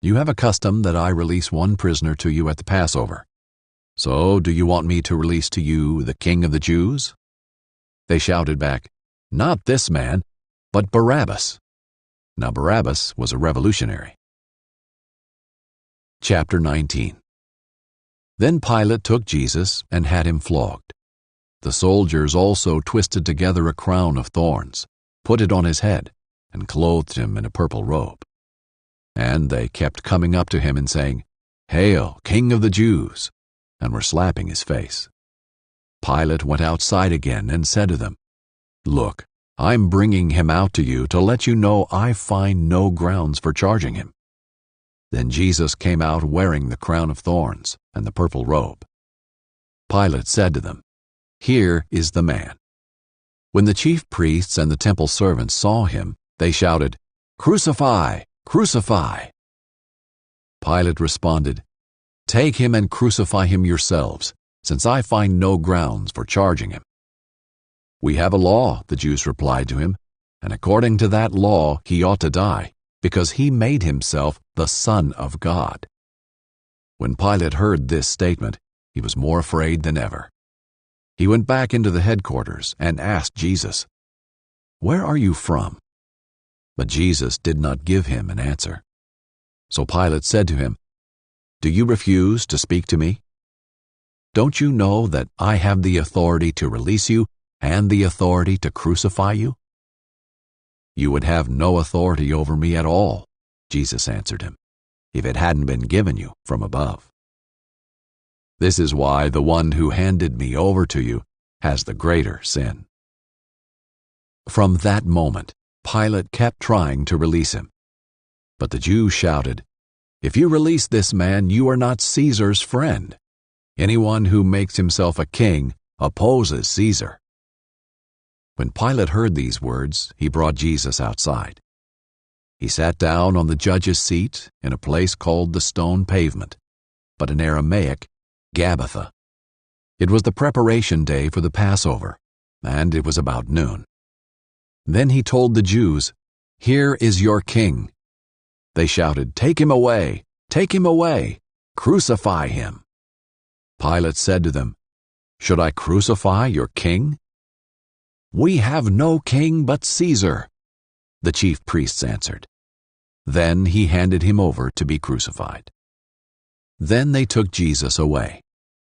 "You have a custom that I release one prisoner to you at the Passover. So do you want me to release to you the King of the Jews?" They shouted back, "Not this man, but Barabbas." Now Barabbas was a revolutionary. Chapter 19. Then Pilate took Jesus and had him flogged. The soldiers also twisted together a crown of thorns, put it on his head, and clothed him in a purple robe. And they kept coming up to him and saying, "Hail, King of the Jews!" and were slapping his face. Pilate went outside again and said to them, "Look, I'm bringing him out to you to let you know I find no grounds for charging him." Then Jesus came out wearing the crown of thorns and the purple robe. Pilate said to them, "Here is the man." When the chief priests and the temple servants saw him, they shouted, "Crucify! Crucify!" Pilate responded, "Take him and crucify him yourselves, since I find no grounds for charging him." "We have a law," the Jews replied to him, "and according to that law he ought to die, because he made himself the Son of God." When Pilate heard this statement, he was more afraid than ever. He went back into the headquarters and asked Jesus, "Where are you from?" But Jesus did not give him an answer. So Pilate said to him, "Do you refuse to speak to me? Don't you know that I have the authority to release you and the authority to crucify you?" "You would have no authority over me at all," Jesus answered him, "if it hadn't been given you from above. This is why the one who handed me over to you has the greater sin." From that moment, Pilate kept trying to release him. But the Jews shouted, "If you release this man, you are not Caesar's friend. Anyone who makes himself a king opposes Caesar." When Pilate heard these words, he brought Jesus outside. He sat down on the judge's seat in a place called the Stone Pavement, but in Aramaic, Gabbatha. It was the preparation day for the Passover, and it was about noon. Then he told the Jews, "Here is your king." They shouted, "Take him away! Take him away! Crucify him!" Pilate said to them, "Should I crucify your king?" "We have no king but Caesar," the chief priests answered. Then he handed him over to be crucified. Then they took Jesus away.